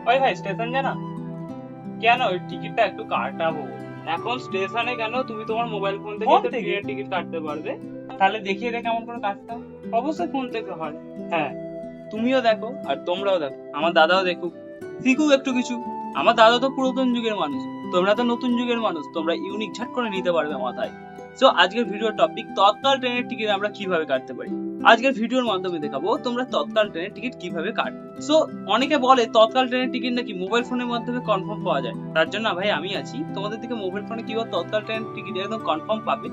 ওই ভাই স্টেশন জানা কেন ওই টিকিটটা একটু কাটাবো এখন স্টেশনে কেন তুমি তোমার মোবাইল ফোন থেকে ট্রেনের টিকিট কাটতে পারবে তাহলে দেখিয়ে দে কেমন করে কাটতে হবে অবশ্যই ফোন থেকে হয় হ্যাঁ তুমিও দেখো আর তোমরাও দেখো আমার দাদাও দেখুক শিখুক একটু কিছু আমার দাদা তো পুরাতন যুগের মানুষ তোমরা তো নতুন যুগের মানুষ তোমরা ইউনিক ঝাট করে নিতে পারবে মাথায় সো আজকের ভিডিওর টপিক তৎকাল ট্রেনের টিকিট আমরা কিভাবে কাটতে পারি আজকের ভিডিওর মাধ্যমে দেখাবো তোমরা তৎকাল ট্রেনের টিকিট কিভাবে কাটবে সো অনেকে বলে তৎকাল ট্রেনের টিকিট নাকি মোবাইল ফোনের মাধ্যমে কনফার্ম পাওয়া যায় তার জন্য ভাই আমি আছি তোমাদের থেকে মোবাইল ফোনে কিভাবে তৎকাল ট্রেনের টিকিট একদম কনফার্ম পাবে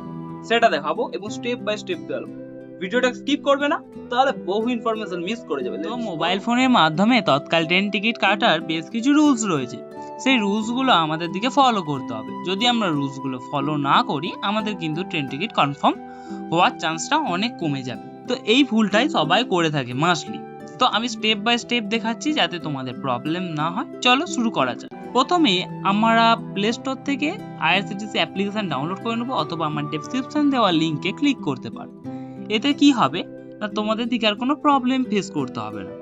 সেটা দেখাবো এবং স্টেপ বাই স্টেপ দেখাবো ভিডিওটা স্কিপ করবে না তাহলে বহু ইনফরমেশন মিস করে যাবে তো মোবাইল ফোনের মাধ্যমে তৎকাল ট্রেন টিকিট কাটার বেশ কিছু রুলস রয়েছে সেই রুলস গুলো আমাদের দিকে ফলো করতে হবে যদি আমরা রুলস গুলো ফলো না করি আমাদের কিন্তু ট্রেন টিকিট কনফার্ম হওয়ার চান্সটা অনেক কমে যাবে তো এই ভুলটাই সবাই করে থাকে মাস্টলি তো আমি স্টেপ বাই স্টেপ দেখাচ্ছি যাতে তোমাদের প্রবলেম না হয় চলো শুরু করা যাক প্রথমে আমরা প্লে স্টোর থেকে আইআরসিটিসি অ্যাপ্লিকেশন ডাউনলোড করে নেবো অথবা আমার ডেসক্রিপশন দেওয়া লিংকে ক্লিক করতে পারো এতে কি হবে না তোমাদের দিকে আর কোনো প্রবলেম ফেস করতে হবে না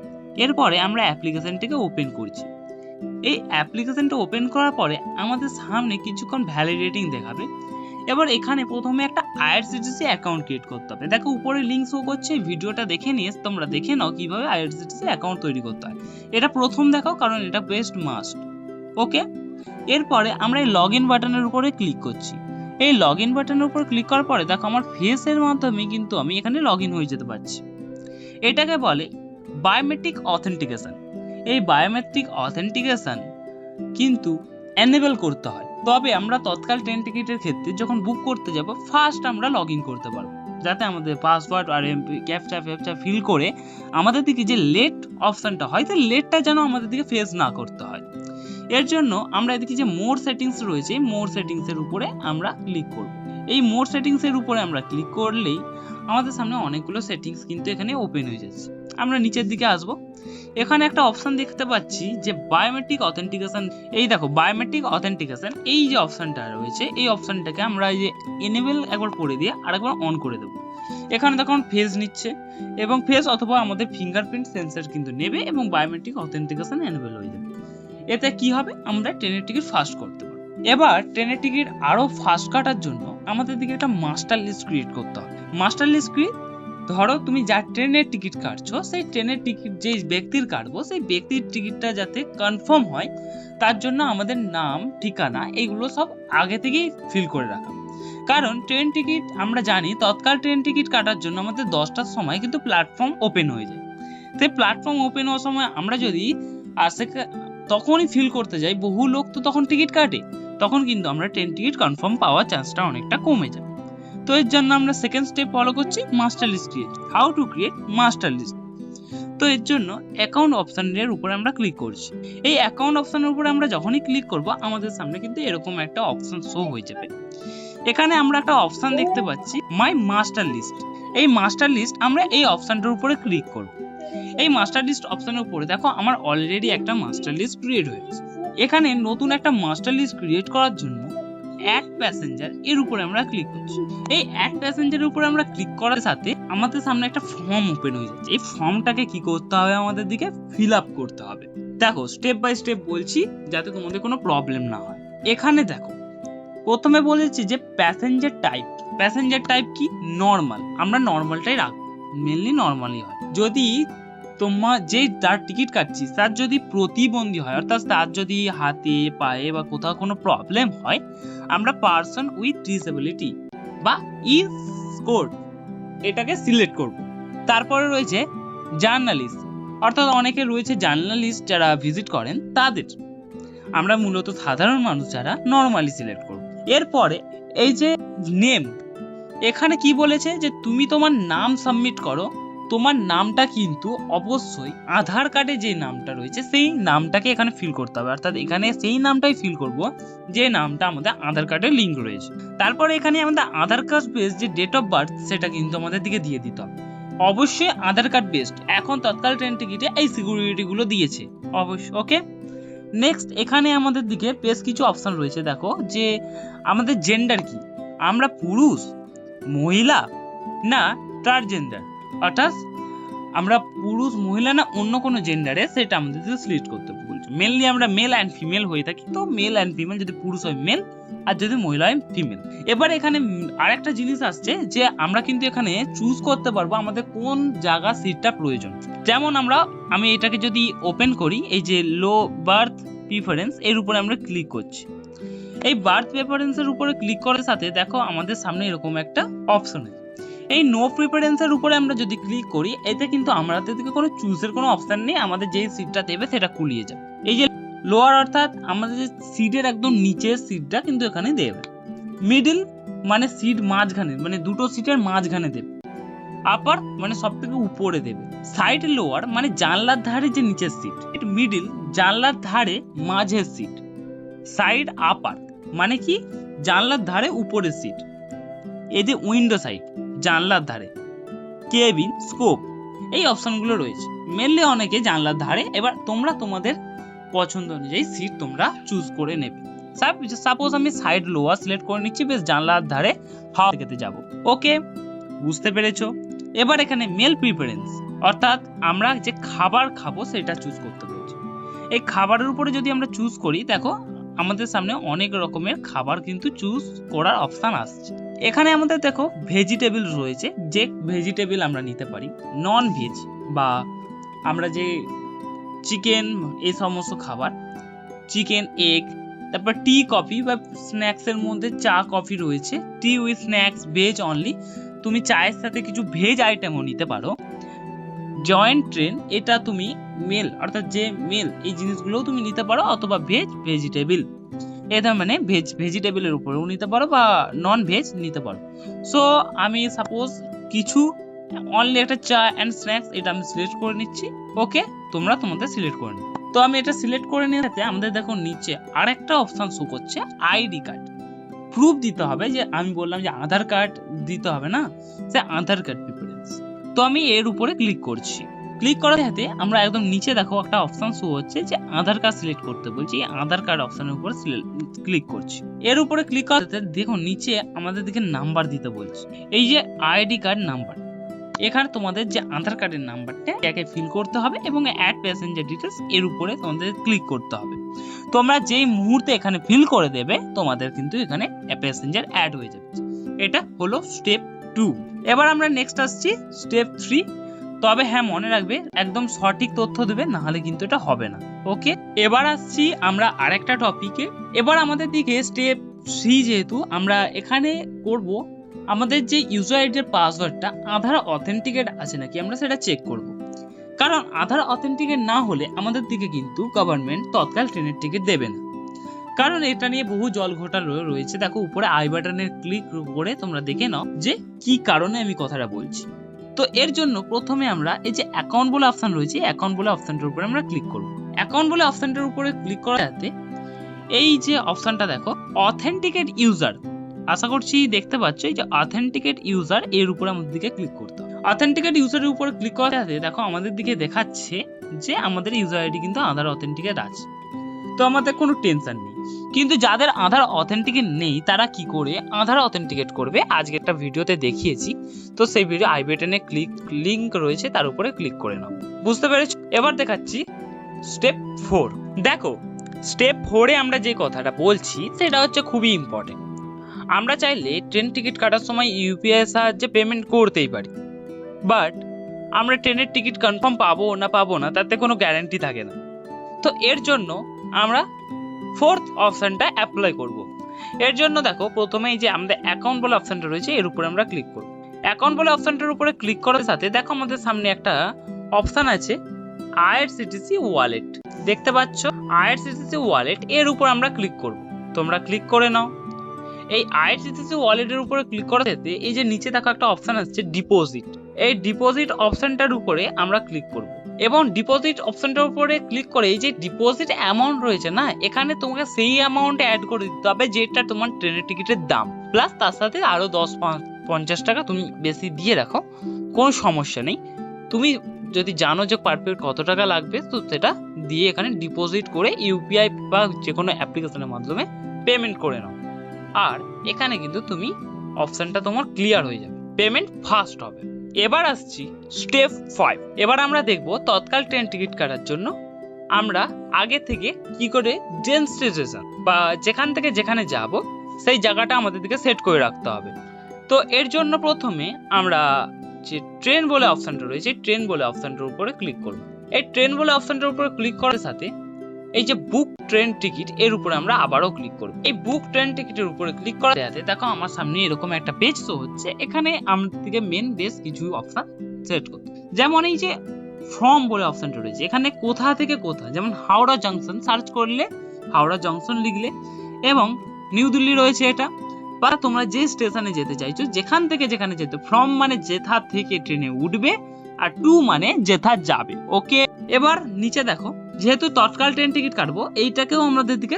এরপরে আমরা অ্যাপ্লিকেশনটাকে ওপেন করছি এই অ্যাপ্লিকেশনটা ওপেন করার পরে আমাদের সামনে কিছুক্ষণ ভ্যালিডেটিং দেখাবে এবার এখানে প্রথমে একটা আইআরসিটিসি অ্যাকাউন্ট ক্রিয়েট করতে হবে দেখো উপরে লিংক শো করছে ভিডিওটা দেখে নিয়ে তোমরা দেখে নাও কিভাবে আইআরসিটিসি অ্যাকাউন্ট তৈরি করতে হয় এটা প্রথম দেখাও কারণ এটা বেস্ট মাস্ট ওকে এরপরে আমরা এই লগ ইন বাটনের উপরে ক্লিক করছি এই লগ ইন বাটনের উপর ক্লিক করার পরে দেখো আমার ফেসের মাধ্যমে কিন্তু আমি এখানে লগ ইন হয়ে যেতে পারছি এটাকে বলে বায়োমেট্রিক অথেন্টিকেশন এই বায়োমেট্রিক অথেন্টিকেশন কিন্তু এনেবল করতে হয় তবে আমরা তৎকাল ট্রেন টিকিটের ক্ষেত্রে যখন বুক করতে যাব ফার্স্ট আমরা লগ ইন করতে পারবো যাতে আমাদের পাসওয়ার্ড আর ক্যাপচা ফিল করে আমাদের দিকে যে লেট অপশনটা হয় সেই লেটটা যেন আমাদের দিকে ফেস না করতে হয় এর জন্য আমরা এদিকে যে মোর সেটিংস রয়েছে মোর সেটিংস এর উপরে আমরা ক্লিক করব এই মোর সেটিংস এর উপরে আমরা ক্লিক করলেই আমাদের সামনে অনেকগুলো সেটিংস কিন্তু এখানে ওপেন হয়ে যাচ্ছে আমরা নিচের দিকে আসব এখানে একটা অপশন দেখতে পাচ্ছি যে বায়োমেট্রিক অথেন্টিকেশন এই দেখো বায়োমেট্রিক অথেন্টিকেশন এই যে অপশনটা রয়েছে এই অপশনটাকে আমরা এই যে এনেবল একবার করে দিয়ে আরেকবার অন করে দেব এখানে দেখুন ফেস নিচ্ছে এবং ফেস অথবা আমাদের ফিঙ্গারপ্রিন্ট সেন্সর কিন্তু নেবে এবং বায়োমেট্রিক অথেন্টিকেশন এনেবল হয়ে যাবে এতে কি হবে আমরা ট্রেনের টিকিট ফাস্ট করতে পারবো এবার ট্রেনের টিকিট আরো ফাস্ট কাটার জন্য আমাদের দিকে একটা মাস্টার লিস্ট ক্রিয়েট করতে হবে মাস্টার লিস্ট ক্রিয়েট ধরো তুমি যা ট্রেনের টিকিট কাটছো সেই ট্রেনের টিকিট যে ব্যক্তির কাটবো সেই ব্যক্তির টিকিটটা যাতে কনফার্ম হয় তার জন্য আমাদের নাম ঠিকানা এগুলো সব আগে থেকেই ফিল করে রাখা কারণ ট্রেন টিকিট আমরা জানি তৎকাল ট্রেন টিকিট কাটার জন্য আমাদের 10টার সময় কিন্তু প্ল্যাটফর্ম ওপেন হয়ে যায় সেই প্ল্যাটফর্ম ওপেন হওয়ার সময় আমরা যদি তখনই ফিল করতে যাই বহু লোক তো তখন টিকিট কাটে তখন কিন্তু আমরা ট্রেন টিকিট কনফার্ম পাওয়ার চান্সটা অনেকটা কমে যায় তো এর জন্য আমরা সেকেন্ড স্টেপ ফলো করছি master list create how to create master list তো এর জন্য অ্যাকাউন্ট অপশনের উপরে আমরা ক্লিক করছি এই অ্যাকাউন্ট অপশনের উপরে আমরা যখনই ক্লিক করব আমাদের সামনে কিন্তু এরকম একটা অপশন শো হয়ে যাবে এখানে আমরা একটা অপশন দেখতে পাচ্ছি মাই মাস্টার লিস্ট এই মাস্টার লিস্ট আমরা এই অপশনটার উপরে ক্লিক করব এই মাস্টার লিস্ট অপশনের উপরে দেখো আমার অলরেডি একটা মাস্টার লিস্ট ক্রিয়েট হয়ে গেছে এখানে নতুন একটা মাস্টার লিস্ট ক্রিয়েট করার জন্য অ্যাড প্যাসেঞ্জার এর উপরে আমরা ক্লিক করছি এই অ্যাড প্যাসেঞ্জারের উপরে আমরা ক্লিক করার সাথে আমাদের সামনে একটা ফর্ম ওপেন হয়ে যাচ্ছে এই ফর্মটাকে কি করতে হবে আমাদের দিকে ফিল আপ করতে হবে দেখো স্টেপ বাই স্টেপ বলছি যাতে তোমাদের কোনো প্রবলেম না হয় এখানে দেখো প্রথমে বলেছি যে প্যাসেঞ্জার টাইপ কি নরমাল আমরা নরমালটাই রাখবো মেনলি নরমালই হয় যদি তোমার যে তার টিকিট কাটছিস তার যদি প্রতিবন্ধী হয় অর্থাৎ তার যদি হাতে পায়ে বা কোথাও কোনো প্রবলেম হয় আমরা পারসন উইথ ডিসেবিলিটি বা ইজ কোড এটাকে সিলেক্ট করব তারপরে রয়েছে জার্নালিস্ট অর্থাৎ অনেকে রয়েছে জার্নালিস্ট যারা ভিজিট করেন তাদের আমরা মূলত সাধারণ মানুষ যারা নরমালি সিলেক্ট করব এরপরে এই যে নেম এখানে কি বলেছে যে তুমি তোমার নাম সাবমিট করো তোমার নামটা কিন্তু অবশ্যই আধার কার্ডে যে নামটা রয়েছে সেই নামটাকে এখানে ফিল করতে হবে অর্থাৎ এখানে সেই নামটাই ফিল করব যে নামটা আমাদের আধার কার্ডে লিংক রয়েছে তারপরে এখানে আমাদের আধার কার্ড বেস যে ডেট অফ বার্থ সেটা কিন্তু আমাদের দিকে দিয়ে দিতে হবে অবশ্যই আধার কার্ড বেসড এখন তৎকাল ট্রেন টিকিটে এই সিকিউরিটি গুলো দিয়েছে অবশ্যই ওকে নেক্সট এখানে আমাদের দিকে বেশ কিছু অপশন রয়েছে দেখো যে আমাদের জেন্ডার কি আমরা পুরুষ মহিলা না ট্রান্সজেন্ডার অর্থাৎ আমরা পুরুষ মহিলা না অন্য কোনো জেন্ডারে সেটা আমাদের সিলেক্ট করতে বলবে করছো। মেনলি আমরা মেল অ্যান্ড ফিমেল হয়ে থাকি, তো মেল অ্যান্ড ফিমেল, যদি পুরুষ হয় মেল আর যদি মহিলা হয় ফিমেল। এবার এখানে আরেকটা জিনিস আসছে যে আমরা কিন্তু এখানে চুজ করতে পারবো আমাদের কোন জায়গা সিটটা প্রয়োজন। যেমন আমি এটাকে যদি ওপেন করি, এই যে লো বার্থ প্রিফারেন্স এর উপরে আমরা ক্লিক করছি। এই বার্থ প্রিফারেন্স এর উপরে ক্লিক করার সাথে দেখো আমাদের সামনে এরকম একটা অপশন আছে। এই নো প্রিফারেন্স এর উপরে আমরা যদি ক্লিক করি, এতে কিন্তু আমাদের দিকে কোনো চুজের কোনো অপশন নেই, আমাদের যেই সিটটা দেবে সেটা কুলিয়ে যাবে। এই যে লোয়ার অর্থাৎ আমাদের যে সিটের একদম নিচের সিটটা কিন্তু এখানে দেবে। মিডল মানে সিট মাঝখানে, মানে দুটো সিটের মাঝখানে দেবে। আপার মানে সব থেকে উপরে দেবে। সাইড লোয়ার মানে জানলার ধারে যে নিচের সিট। মিডল জানলার ধারে মাঝের সিট। সাইড আপার মানে কি জানলার ধারে উপরের সিট। এই যে উইন্ডো সাইড জানলার ধারে। কেবিন স্কোপ এই অপশনগুলো রয়েছে। মেনলি অনেকে জানলার ধারে। এবার তোমরা তোমাদের পছন্দ অনুযায়ী সিট তোমরা চুজ করে নেবে। সাপোজ আমি সাইড লোয়ার সিলেক্ট করে নিচ্ছি, বেশ জানলার ধারে হাওয়া খেতে যাব। ওকে, বুঝতে পেরেছো? এবার এখানে মেল প্রিফারেন্স অর্থাৎ আমরা যে খাবার খাবো সেটা চুজ করতে বলছি। এই খাবারের উপরে যদি আমরা চুজ করি, দেখো আমাদের সামনে অনেক রকমের খাবার কিন্তু চুজ করার অপশন আসছে। এখানে আমাদের দেখো ভেজিটেবল রয়েছে, যে ভেজিটেবল আমরা নিতে পারি। নন ভেজ বা আমরা যে চিকেন এই সমস্ত খাবার, চিকেন এগ, তারপর টি কফি বা স্ন্যাক্স এর মধ্যে চা কফি রয়েছে। টি উইথ স্ন্যাক্স ভেজ অনলি, তুমি চায়ের সাথে কিছু ভেজ আইটেমও নিতে পারো। জয়েন্ট ট্রেন এটা তুমি মেল অর্থাৎ যে মেল এই জিনিসগুলোও তুমি নিতে পারো, অথবা ভেজ ভেজিটেবল এটা মানে ভেজ ভেজিটেবলের উপরেও নিতে পারো বা নন ভেজ নিতে পারো। সো আমি সাপোজ কিছু অনলি একটা চা অ্যান্ড স্ন্যাক্স এটা আমি সিলেক্ট করে নিচ্ছি। ওকে, তোমরা তোমাদের সিলেক্ট করে নিও। তো আমি এটা সিলেক্ট করে নিতে আমাদের দেখো নিচে আরেকটা অপশন শো করছে আইডি কার্ড। প্রুফ দিতে হবে, যে আমি বললাম যে আধার কার্ড দিতে হবে না, সে আধার কার্ড প্রিফারেন্স। তো আমি এর উপরে ক্লিক করছি। ক্লিক করার সাথে আমরা একদম নিচে দেখো একটা অপশন শো হচ্ছে যে আধার কার্ড সিলেক্ট করতে বলছি। আধার কার্ড অপশনের উপরে ক্লিক করছি। এর উপরে ক্লিক করতে দেখো নিচে আমাদের দিকে নাম্বার দিতে বলছে। এই যে আইডি কার্ড নাম্বার, এখানে তোমাদের যে আধার কার্ডের নাম্বারটা একে ফিল করতে হবে এবং অ্যাড প্যাসেঞ্জার ডিটেলস এর উপরে তোমাদের ক্লিক করতে হবে। তোমরা যেই মুহূর্তে এখানে ফিল করে দেবে তোমাদের কিন্তু এখানে প্যাসেঞ্জার অ্যাড হয়ে যাবে। এটা হলো স্টেপ 2। এবার আমরা নেক্সট আসছি স্টেপ 3। তবে হ্যাঁ, মনে রাখবে একদম সঠিক তথ্য দেবে, না হলে কিন্তু এটা হবে না। ওকে, এবার আসছি আমরা আরেকটা টপিকে। এবার আমাদের দিকে স্টেপ 3, যেহেতু আমরা এখানে করব আমাদের যে ইউজার আইডির পাসওয়ার্ডটা আধার অথেন্টিকেট আছে নাকি আমরা সেটা চেক করব। কারণ আধার অথেন্টিকেট না হলে আমাদের দিকে কিন্তু গভর্নমেন্ট তৎকাল ট্রেনের টিকিট দেবে না। কারণ এটা নিয়ে বহু জল ঘোটাল রয়েছে। দেখো উপরে আই বাটনে ক্লিক করে তোমরা দেখে নাও যে কি কারণে আমি কথাটা বলছি। তো এর জন্য প্রথমে আমরা এই যে অ্যাকাউন্ট বলে অপশন রয়েছে, অ্যাকাউন্ট বলে অপশনটার উপরে আমরা ক্লিক করব। অ্যাকাউন্ট বলে অপশনটার উপরে ক্লিক করার সাথে এই যে অপশনটা দেখো অথেন্টিকেট ইউজার, আশা করছি দেখতে পাচ্ছ, এই যে অথেন্টিকেট ইউজার এর উপরে আমাদের দিকে ক্লিক করতে হবে। অথেন্টিকেট ইউজারের উপরে ক্লিক করার সাথে দেখো আমাদের দিকে দেখাচ্ছে যে আমাদের ইউজার আইডি কিন্তু আধার অথেন্টিকেট আছে। তো আমাদের কোনো টেনশন নেই। কিন্তু যাদের আধার অথেন্টিকেট নেই তারা কি করে আধার অথেন্টিকেট করবে আজকে একটা ভিডিওতে দেখিয়েছি। তো সেই ভিডিও আই বাটনে লিংক রয়েছে, তার উপরে ক্লিক করে নাও। বুঝতে পেরেছো? এবার দেখাচ্ছি স্টেপ 4। দেখো স্টেপ 4-এ আমরা যে কথাটা বলছি সেটা হচ্ছে খুবই ইম্পর্টেন্ট। আমরা চাইলে ট্রেন টিকিট কাটার সময় ইউপিআই এর সাহায্যে পেমেন্ট করতেই পারি, বাট আমরা ট্রেনের টিকিট কনফার্ম পাবো না তাতে কোনো গ্যারান্টি থাকে না। তো এর জন্য আমরা 4th অপশনটা অ্যাপ্লাই করব। এর জন্য দেখো প্রথমে এই যে আমাদের অ্যাকাউন্ট বলে অপশনটা রয়েছে এর উপরে আমরা ক্লিক করব। অ্যাকাউন্ট বলে অপশনটার উপরে ক্লিক করার সাথে দেখো আমাদের সামনে একটা অপশন আছে আইআরসিটিসি ওয়ালেট। দেখতে পাচ্ছ আইআরসিটিসি ওয়ালেট, এর উপর আমরা ক্লিক করব। তোমরা ক্লিক করে নাও। এই আইআরসিটিসি ওয়ালেটের উপরে ক্লিক করার সাথে এই যে নিচে দেখো একটা অপশন আসছে ডিপোজিট। এই ডিপোজিট অপশনটার উপরে আমরা ক্লিক করব এবং ডিপোজিট অপশনটার উপরে ক্লিক করে এই যে ডিপোজিট অ্যামাউন্ট রয়েছে না, এখানে তোমাকে সেই অ্যামাউন্টে অ্যাড করে দিতে হবে যেটা তোমার ট্রেনের টিকিটের দাম, প্লাস তার সাথে আরো 10-50 টাকা তুমি বেশি দিয়ে রাখো, কোনো সমস্যা নেই। তুমি যদি জানো যে পারফেক্ট কত টাকা লাগবে তো সেটা দিয়ে এখানে ডিপোজিট করে ইউপিআই বা যে কোনো অ্যাপ্লিকেশনের মাধ্যমে পেমেন্ট করে নাও। আর এখানে কিন্তু তুমি অপশনটা তোমার ক্লিয়ার হয়ে যাবে, পেমেন্ট ফাস্ট হবে। এবার আসছি স্টেপ 5। এবার আমরা দেখব তৎকাল ট্রেন টিকিট কাটার জন্য আমরা আগে থেকে কি করে ডেস্টিনেশন বা যেখান থেকে যেখানে যাব সেই জায়গাটা আমাদের দিকে সেট করে রাখতে হবে। তো এর জন্য প্রথমে আমরা যে ট্রেন বলে অপশনটা রয়েছে ট্রেন বলে অপশনটার উপরে ক্লিক করব। এই ট্রেন বলে অপশনটার উপরে ক্লিক করার সাথে এই যে বুক ট্রেন টিকিট এর উপরে আমরা আবারও ক্লিক করব। এই বুক ট্রেন টিকিটের উপরে ক্লিক করার সাথে দেখো আমার সামনে এরকম একটা পেজ শো হচ্ছে। এখানে আমাদেরকে মেন বেশ কিছু অপশন সিলেক্ট করতে, যেমন এই যে ফ্রম বলে অপশনটা রয়েছে, এখানে কোথা থেকে কোথা, যেমন হাওড়া জংশন সার্চ করলে হাওড়া জংশন লিখলে, এবং নিউ দিল্লি রয়েছে এটা, বা তোমরা যে স্টেশনে যেতে চাইছো যেখান থেকে যেখানে যেতে, ফ্রম মানে যেথা থেকে ট্রেনে উঠবে, আর টু মানে যেথা যাবে। ওকে, এবার নিচে দেখো যেহেতু তৎকাল ট্রেন টিকিট কাটবো, এইটাকেও আমাদের দিকে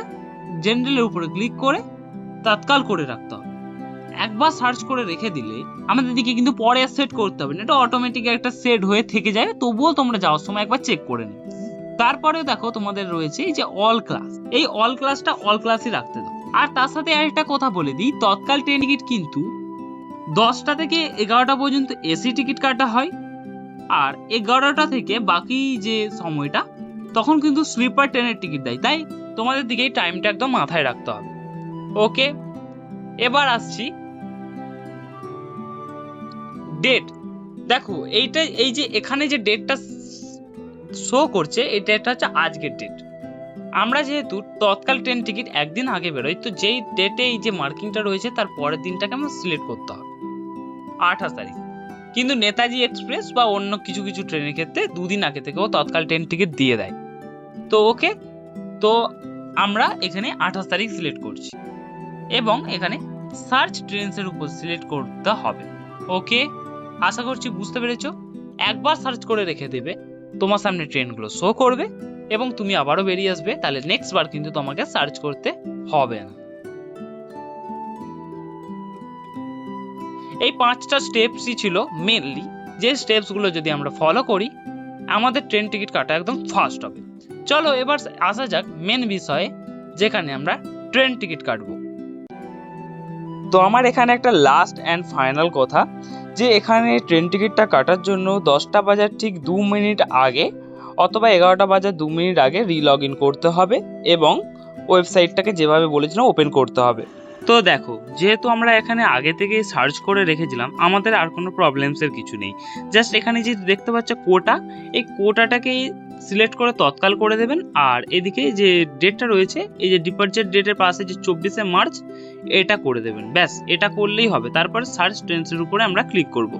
জেনারেলের উপরে ক্লিক করে তৎকাল করে রাখতে হবে। একবার সার্চ করে রেখে দিলে আমাদের দিকে কিন্তু পরে সেট করতে হবে না, এটা অটোমেটিক একটা সেট হয়ে থেকে যায়, তবুও তোমরা যাওয়ার সময় একবার চেক করে নিও। তারপরে দেখো তোমাদের রয়েছে এই যে অল ক্লাস, এই অল ক্লাসটা অল ক্লাসই রাখতে দাও। আর তার সাথে আরেকটা কথা বলে দিই, তৎকাল ট্রেন টিকিট কিন্তু 10টা থেকে 11টা পর্যন্ত এসি টিকিট কাটা হয়, আর 11টা থেকে বাকি যে সময়টা তখন কিন্তু স্লিপার ট্রেনের টিকিট দেয়। তাই তোমাদের দিকে এই টাইমটা একদম মাথায় রাখতে হবে। ওকে, এবার আসছি ডেট। দেখো এইটা, এই যে এখানে যে ডেটটা শো করছে এই ডেটটা হচ্ছে আজকের ডেট। আমরা যেহেতু তৎকাল ট্রেন টিকিট একদিন আগে বেরোই, তো যেই ডেটে এই যে মার্কিংটা রয়েছে তার পরের দিনটাকে আমরা সিলেক্ট করতে হবে 28 তারিখ। কিন্তু নেতাজি এক্সপ্রেস বা অন্য কিছু কিছু ট্রেনের ক্ষেত্রে দুদিন আগে থেকেও তৎকাল ট্রেন টিকিট দিয়ে দেয়। তো ওকে, তো আমরা এখানে 28 তারিখ সিলেক্ট করছি এবং এখানে সার্চ ট্রেনস এর উপর সিলেক্ট করতে হবে। ওকে, আশা করছি বুঝতে পেরেছো। একবার সার্চ করে রেখে দেবে, তোমার সামনে ট্রেনগুলো শো করবে এবং তুমি আবারও বেরিয়ে আসবে, তাহলে নেক্সট বার কিন্তু তোমাকে সার্চ করতে হবে না। এই 5টা স্টেপসই ছিল মেনলি, যে স্টেপস গুলো যদি আমরা ফলো করি আমাদের ট্রেন টিকিট কাটা একদম ফাস্ট হবে। চলো এবার আসা যাক মেন বিষয়ে, যেখানে আমরা ট্রেন টিকিট কাটবো। তো আমার এখানে একটা লাস্ট অ্যান্ড ফাইনাল কথা, যে এখানে ট্রেন টিকিটটা কাটার জন্য 10টা বাজার ঠিক 2 মিনিট আগে অথবা 11টা বাজার 2 মিনিট আগে রিলগ ইন করতে হবে এবং ওয়েবসাইটটাকে যেভাবে বলেছিলাম ওপেন করতে হবে। তো দেখো যেহেতু আমরা এখানে আগে থেকেই সার্চ করে রেখেছিলাম, আমাদের আর কোনো প্রবলেমসের কিছু নেই। জাস্ট এখানে যে দেখতে পাচ্ছ কোটা, এই কোটাটাকে সিলেক্ট করে তৎকাল করে দেবেন, আর এদিকে যে ডেটটা রয়েছে এই যে ডিপার্চার ডেটের পাশে যে 24শে মার্চ এটা করে দেবেন, ব্যাস এটা করলেই হবে। তারপর সার্চ ট্রেনসের উপরে আমরা ক্লিক করব।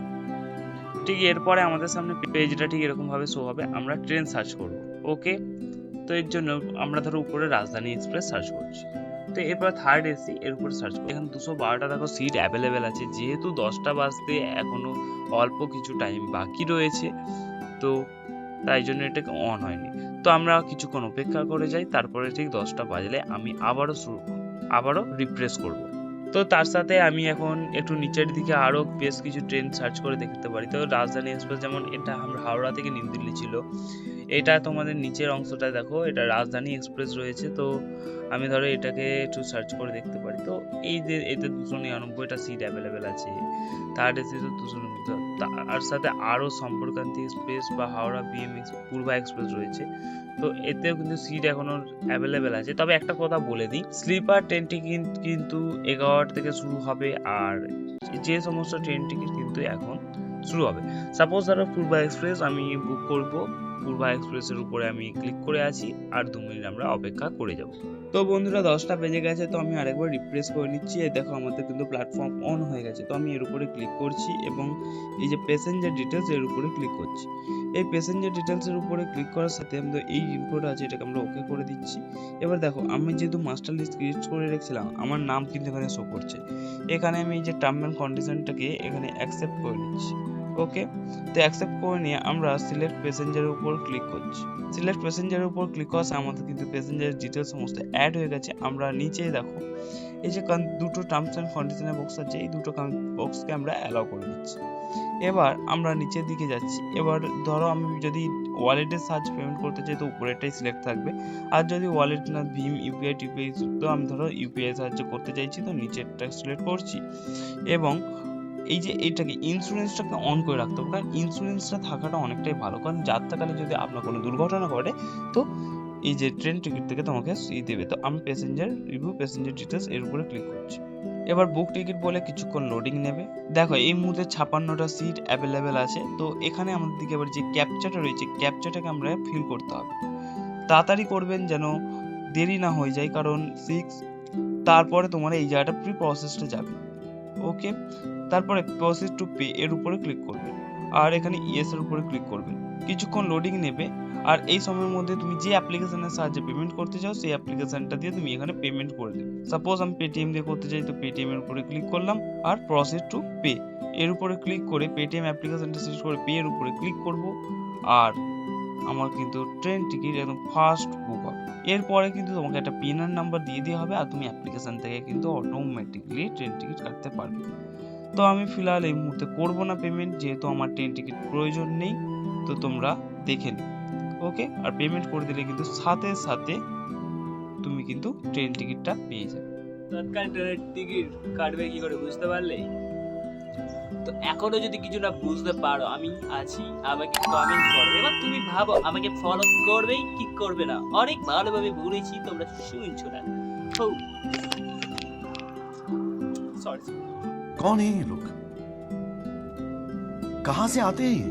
ঠিক এরপরে আমাদের সামনে পেজটা ঠিক এরকম ভাবে শো হবে, আমরা ট্রেন সার্চ করব। ওকে, তো এর জন্য আমরা ধরো উপরে রাজধানী এক্সপ্রেস সার্চ করছি, তো এরপর থার্ড এসি এর উপর সার্চ করি। এখানে 212টা দেখো সিট অ্যাভেলেবেল আছে, যেহেতু 10টা বাজতে এখনো অল্প কিছু টাইম বাকি রয়েছে, তো তাই জন্য এটাকে অন হয়নি। তো আমরা কিছুক্ষণ অপেক্ষা করে যাই, তারপরে ঠিক 10টা বাজলে আমি আবারও রিফ্রেশ করব। তো তার সাথে আমি এখন একটু নিচের দিকে আরো বেশ কিছু ট্রেন সার্চ করে দেখতে পারি। তো রাজধানী এক্সপ্রেস, যেমন এটা আমরা হাওড়া থেকে নিউ দিল্লি ছিল, এটা তোমাদের নিচের অংশটা দেখো এটা রাজধানী এক্সপ্রেস রয়েছে। তো আমি ধরো এটাকে একটু সার্চ করে দেখতে পারি। তো এই যে এতে 299টা সিট অ্যাভেলেবেল আছে, থার্ড এসি তো 299, তার সাথে আরো সম্পর্কান্তি এক্সপ্রেস বা হাওড়া পূর্বা এক্সপ্রেস রয়েছে, তো এতেও কিন্তু সিট এখনো অ্যাভেলেবেল আছে। তবে একটা কথা বলে দিই, স্লিপার ট্রেন টিকিট কিন্তু 11টা থেকে শুরু হবে, আর যে সমস্ত ট্রেন টিকিট কিন্তু এখন শুরু হবে। সাপোজ ধরো পূর্বা এক্সপ্রেস আমি বুক করব, পূর্বা এক্সপ্রেসের উপরে আমি ক্লিক করে আছি, আর 2 মিনিট আমরা অপেক্ষা করে যাব। তো বন্ধুরা 10টা বেজে গেছে, তো আমি আরেকবার রিফ্রেশ করে নিচ্ছি। এই দেখো আমাদের কিন্তু প্ল্যাটফর্ম অন হয়ে গেছে। তো আমি এর উপরে ক্লিক করছি এবং এই যে প্যাসেঞ্জার ডিটেলস এর উপরে ক্লিক করছি। এই প্যাসেঞ্জার ডিটেলস এর উপরে ক্লিক করার সাথে আমাদের এই ইনফোটা আছে এটাকে আমরা ওকে করে দিচ্ছি। এবার দেখো আমি যেহেতু মাস্টার লিস্ট ক্রিয়েট করে রেখেছিলাম, আমার নাম কিন্তু এখানে শো করছে। এখানে আমি এই যে টার্ম এন্ড কন্ডিশনটাকে এখানে অ্যাকসেপ্ট করে নিচ্ছি। ওকে, তো অ্যাকসেপ্ট করে নিয়ে আমরা সিলেক্ট প্যাসেঞ্জারের উপর ক্লিক করছি। সিলেক্ট প্যাসেঞ্জারের উপর ক্লিক করার সময় আমাদের কিন্তু প্যাসেঞ্জারের ডিটেলস সমস্ত অ্যাড হয়ে গেছে। আমরা নিচে দেখো এই যে দুটো টার্মস এন্ড কন্ডিশনের বক্স আছে, এই দুটো বক্সকে আমরা অ্যালাউ করে দিচ্ছি। এবার আমরা নিচের দিকে যাচ্ছি। এবার ধরো আমি যদি ওয়ালেটের সাহায্যে পেমেন্ট করতে চাই তো উপরেরটাই সিলেক্ট থাকবে, আর যদি ওয়ালেট না ভীম ইউপিআই টিপিআই, তো আমি ধরো ইউপিআই সাহায্যে করতে চাইছি তো নিচেরটা সিলেক্ট করছি। এবং এই যে এইটাকে ইন্স্যুরেন্সটাকে অন করে রাখতে হবে, কারণ ইন্স্যুরেন্সটা থাকাটা অনেকটাই ভালো, কারণ যাত্রাকালে যদি আপনার কোনো দুর্ঘটনা ঘটে তো এই যে ট্রেন টিকিট থেকে তোমাকে দেবে। তো আমি প্যাসেঞ্জার রিভিউ প্যাসেঞ্জার ডিটেলস এর উপরে ক্লিক করছি। এবার বুক টিকিট বলে কিছুক্ষণ লোডিং নেবে। দেখো এই মুহূর্তে 56টা সিট অ্যাভেলেবেল আছে। তো এখানে আমাদের দিকে এবার যে ক্যাপচাটা রয়েছে, ক্যাপচাটাকে আমরা ফিল করতে হবে। তাড়াতাড়ি করবেন যেন দেরি না হয়ে যায়, কারণ 6 তারপরে তোমার এই জায়গাটা প্রি প্রসেসটা যাবে। ওকে, তারপরে প্রসেস টু পে এর উপরে ক্লিক করবেন আর এখানে ইয়েস এর উপরে ক্লিক করবেন। কিছুক্ষণ লোডিং নেবে আর এই সময়ের মধ্যে তুমি যে অ্যাপ্লিকেশনের সাহায্যে পেমেন্ট করতে চাও সেই অ্যাপ্লিকেশনটা দিয়ে তুমি এখানে পেমেন্ট করে দেবে। সাপোজ আমি পেটিএম দিয়ে করতে চাই, তো পেটিএম এর উপরে ক্লিক করলাম আর প্রসেস টু পে এর উপরে ক্লিক করে পেটিএম অ্যাপ্লিকেশনটা সিলেক্ট করে পে এর উপরে ক্লিক করব আর আমার কিন্তু ট্রেন টিকিট একদম ফাস্ট বুক হবে। এরপরে কিন্তু তোমাকে একটা পিএনআর নাম্বার দিয়ে দেওয়া হবে আর তুমি অ্যাপ্লিকেশন থেকে কিন্তু অটোমেটিকলি ট্রেন টিকিট কাটতে পারবে। তো আমি ফিলহাল এই মুহূর্তে করবো না পেমেন্ট, যেহেতু আমার ট্রেন টিকিট প্রয়োজন নেই। তো তোমরা দেখে নিও। ওকে, আর পেমেন্ট করে দিলে কিন্তু সাথে সাথে তুমি কিন্তু ট্রেন টিকিটটা পেয়ে যাবে। তৎকাল ট্রেনের টিকিট কাটবে কি করে বুঝতে পারলে? তো এখনো যদি কিছু না বুঝতে পারো, আমি আছি, আমাকে কমেন্ট করো। এবার তুমি ভাবো আমাকে ফলো করবেই কি করবে না। অনেক ভালোভাবে বলেছি, তোমরা শুনছো না। সরি। कौन है ये लोग? कहां से आते हैं ये?